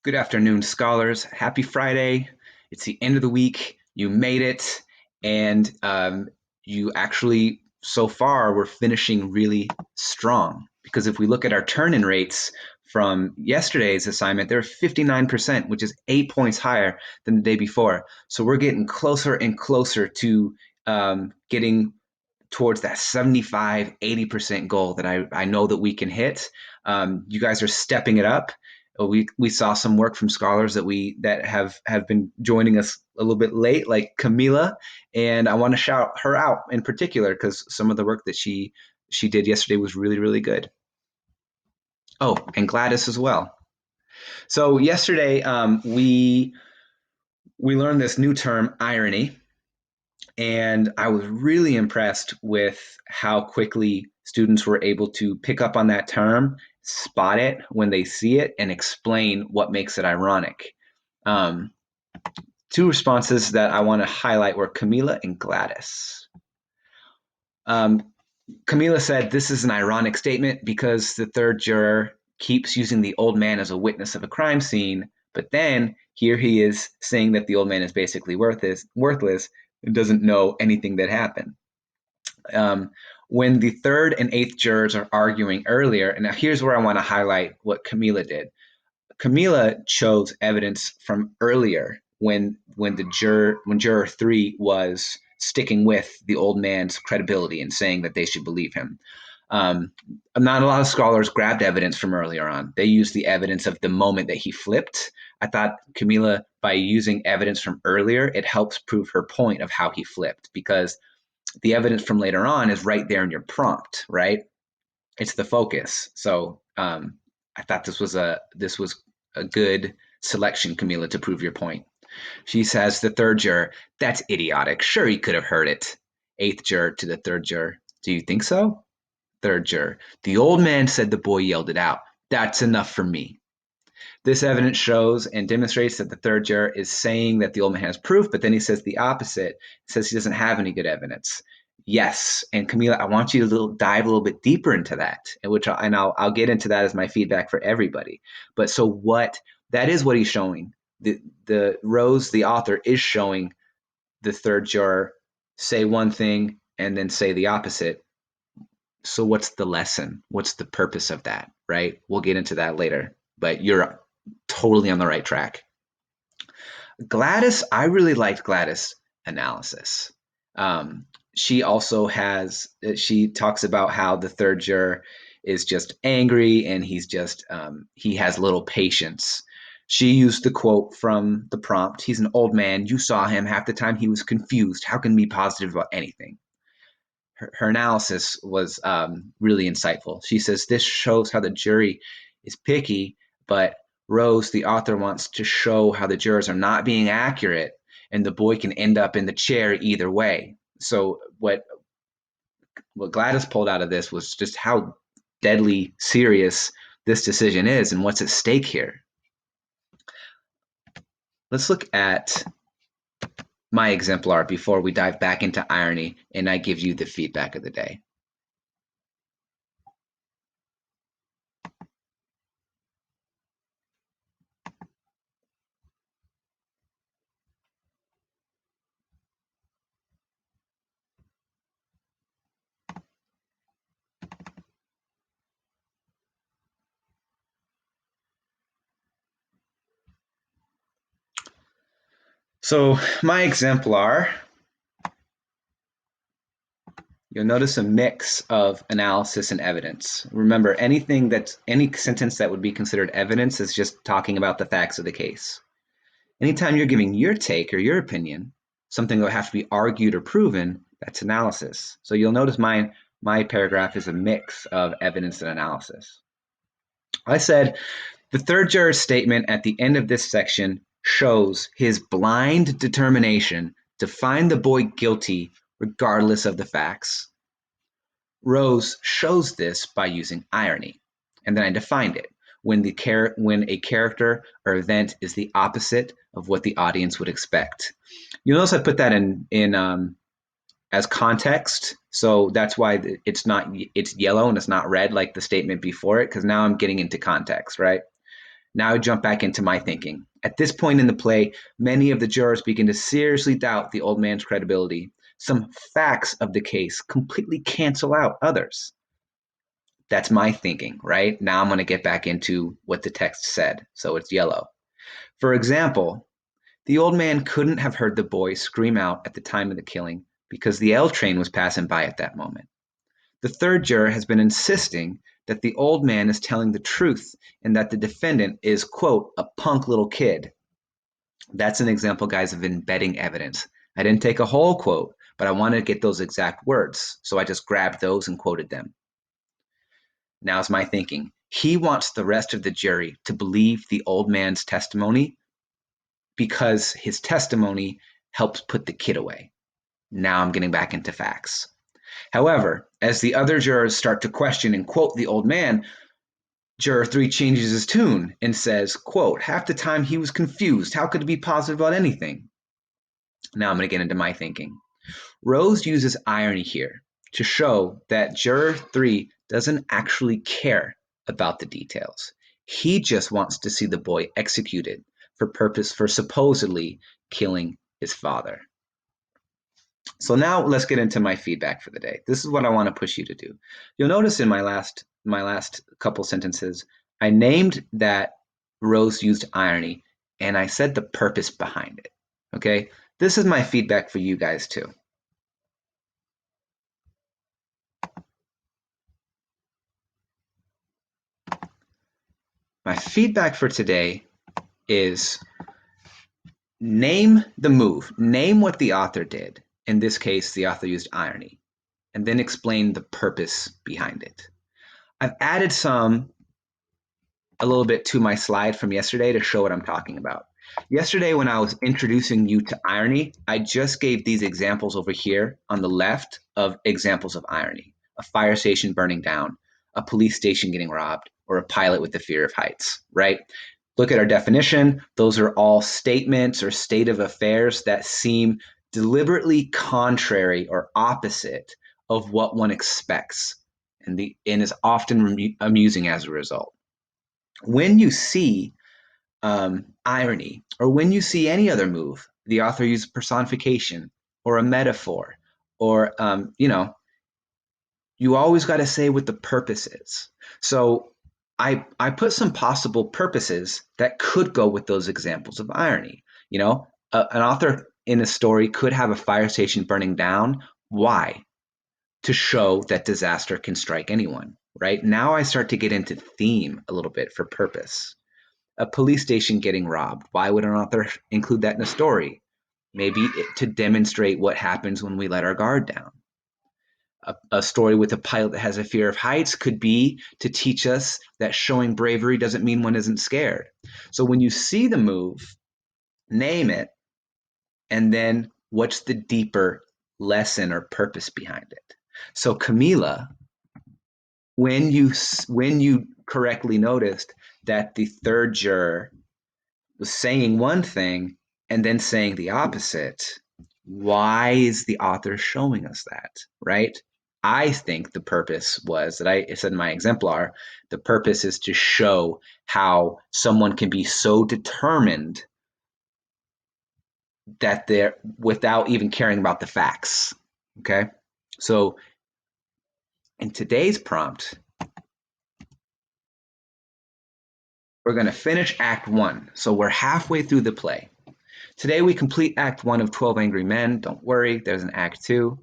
Good afternoon, scholars. Happy Friday. It's the end of the week. You made it. And you actually, so far, we're finishing really strong. Because if we look at our turn in rates from yesterday's assignment, they're 59%, which is 8 points higher than the day before. So we're getting closer and closer to getting towards that 75, 80% goal that I know that we can hit. You guys are stepping it up. We saw some work from scholars that have been joining us a little bit late, like Camila, and I want to shout her out in particular because some of the work that she did yesterday was really, really good. Oh, and Gladys as well. So yesterday we learned this new term, irony, and I was really impressed with how quickly students were able to pick up on that term, spot it when they see it, and explain what makes it ironic. Um, Two responses that I want to highlight were Camila and Gladys. Um, Camila said, "This is an ironic statement because the third juror keeps using the old man as a witness of a crime scene, but then here he is saying that the old man is basically worthless and doesn't know anything that happened." Um, when the third and eighth jurors are arguing earlier, and now here's where I want to highlight what Camila did. Camila chose evidence from earlier when juror three was sticking with the old man's credibility and saying that they should believe him. Um, Not a lot of scholars grabbed evidence from earlier on. They used the evidence of the moment that he flipped. I thought Camila, by using evidence from earlier, it helps prove her point of how he flipped because the evidence from later on is right there in your prompt, right? It's the focus. So I thought this was a good selection, Camila, to prove your point. She says the third juror, "That's idiotic. Sure, he could have heard it." Eighth juror to the third juror, "Do you think so?" Third juror, "The old man said the boy yelled it out. That's enough for me." This evidence shows and demonstrates that the third juror is saying that the old man has proof, but then he says the opposite, says he doesn't have any good evidence. Yes, and Camila, I want you to dive a little bit deeper into that, I'll get into that as my feedback for everybody. But so what that is what he's showing. The Rose, the author, is showing the third juror say one thing and then say the opposite. So what's the lesson? What's the purpose of that? Right? We'll get into that later. But you're totally on the right track. Gladys, I really liked Gladys' analysis. She also she talks about how the third juror is just angry and he has little patience. She used the quote from the prompt, "He's an old man. You saw him. Half the time he was confused. How can he be positive about anything?" Her analysis was really insightful. She says this shows how the jury is picky, but Rose, the author, wants to show how the jurors are not being accurate and the boy can end up in the chair either way. So what Gladys pulled out of this was just how deadly serious this decision is and what's at stake here. Let's look at my exemplar before we dive back into irony and I give you the feedback of the day. So my exemplar, you'll notice a mix of analysis and evidence. Remember, any sentence that would be considered evidence is just talking about the facts of the case. Anytime you're giving your take or your opinion, something that will have to be argued or proven, that's analysis. So you'll notice my paragraph is a mix of evidence and analysis. I said the third juror's statement at the end of this section shows his blind determination to find the boy guilty regardless of the facts. Rose shows this by using irony, and then I defined it when a character or event is the opposite of what the audience would expect. You'll notice I put that in as context, so that's why it's yellow and it's not red like the statement before it, because now I'm getting into context, right? Now I jump back into my thinking. At this point in the play, many of the jurors begin to seriously doubt the old man's credibility. Some facts of the case completely cancel out others. That's my thinking, right? Now I'm going to get back into what the text said. So it's yellow. For example, the old man couldn't have heard the boy scream out at the time of the killing because the L train was passing by at that moment. The third juror has been insisting that the old man is telling the truth and that the defendant is, quote, a punk little kid. That's an example, guys, of embedding evidence. I didn't take a whole quote, but I wanted to get those exact words. So I just grabbed those and quoted them. Now's my thinking. He wants the rest of the jury to believe the old man's testimony because his testimony helps put the kid away. Now I'm getting back into facts. However, as the other jurors start to question and quote the old man, Juror 3 changes his tune and says, quote, half the time he was confused. How could he be positive about anything? Now I'm going to get into my thinking. Rose uses irony here to show that Juror 3 doesn't actually care about the details. He just wants to see the boy executed for supposedly killing his father. So now let's get into my feedback for the day. This is what I want to push you to do. You'll notice in my last couple sentences, I named that Rose used irony and I said the purpose behind it. Okay? This is my feedback for you guys too. My feedback for today is name the move. Name what the author did. In this case, the author used irony, and then explain the purpose behind it. I've added a little bit to my slide from yesterday to show what I'm talking about. Yesterday, when I was introducing you to irony, I just gave these examples over here on the left of examples of irony. A fire station burning down, a police station getting robbed, or a pilot with the fear of heights, right? Look at our definition. Those are all statements or state of affairs that seem deliberately contrary or opposite of what one expects and is often amusing as a result. When you see irony, or when you see any other move, the author uses personification or a metaphor, or you always got to say what the purpose is. So I put some possible purposes that could go with those examples of irony. An author in a story could have a fire station burning down. Why? To show that disaster can strike anyone, right? Now I start to get into theme a little bit for purpose. A police station getting robbed. Why would an author include that in a story? Maybe to demonstrate what happens when we let our guard down. A story with a pilot that has a fear of heights could be to teach us that showing bravery doesn't mean one isn't scared. So when you see the move, name it, and then what's the deeper lesson or purpose behind it? So Camila, when you correctly noticed that the third juror was saying one thing and then saying the opposite, why is the author showing us that, right? I think the purpose was that I said in my exemplar, the purpose is to show how someone can be so determined that they're without even caring about the facts. Okay. So in today's prompt, we're going to finish Act 1. So we're halfway through the play. Today we complete Act 1 of 12 Angry Men. Don't worry, there's an Act 2.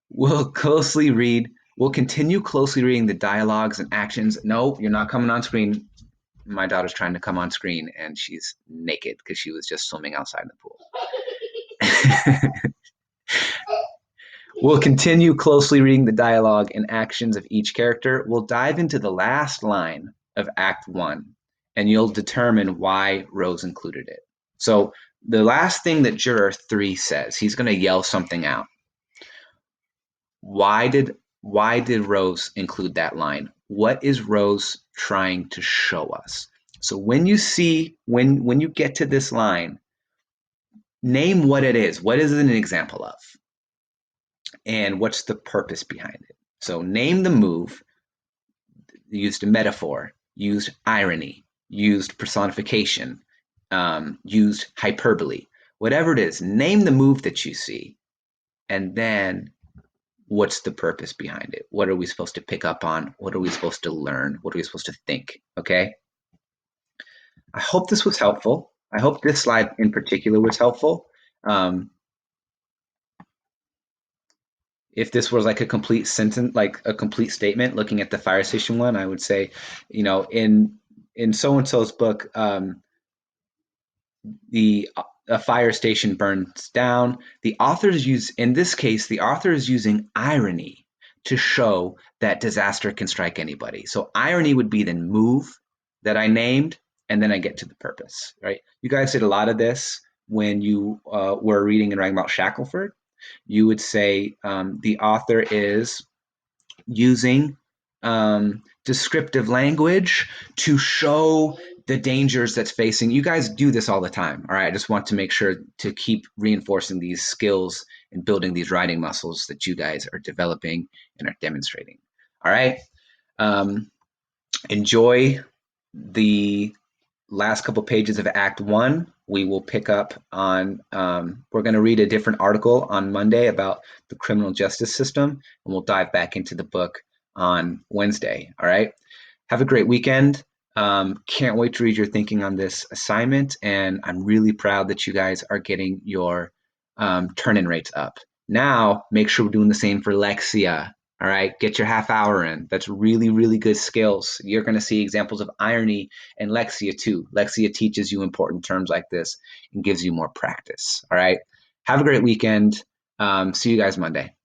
We'll continue closely reading the dialogues and actions. No, you're not coming on screen. My daughter's trying to come on screen and she's naked because she was just swimming outside in the pool. We'll continue closely reading the dialogue and actions of each character. We'll dive into the last line of Act 1 and you'll determine why Rose included it. So the last thing that Juror 3 says, he's going to yell something out. Why did Rose include that line? What is Rose trying to show us? So when you get to this line, name what it is. What is it an example of? And what's the purpose behind it? So name the move, used a metaphor, used irony, used personification, used hyperbole, whatever it is, name the move that you see, and then what's the purpose behind it? What are we supposed to pick up on? What are we supposed to learn? What are we supposed to think? Okay. I hope this was helpful. I hope this slide in particular was helpful. Um, if this was like a complete sentence, like a complete statement, looking at the fire station one, I would say, in so and so's book, the a fire station burns down. The authors use, in this case, the author is using irony to show that disaster can strike anybody. So irony would be the move that I named, and then I get to the purpose, right? You guys did a lot of this when you were reading and writing about Shackelford. You would say the author is using descriptive language to show the dangers that's facing. You guys do this all the time. All right. I just want to make sure to keep reinforcing these skills and building these writing muscles that you guys are developing and are demonstrating. All right. Um, enjoy the last couple pages of Act 1. We will pick up on, we're going to read a different article on Monday about the criminal justice system, and we'll dive back into the book on Wednesday. All right. Have a great weekend. Can't wait to read your thinking on this assignment, and I'm really proud that you guys are getting your turn-in rates up. Now, make sure we're doing the same for Lexia. All right, get your half hour in. That's really, really good skills. You're going to see examples of irony and Lexia too. Lexia teaches you important terms like this and gives you more practice. All right, have a great weekend. See you guys Monday.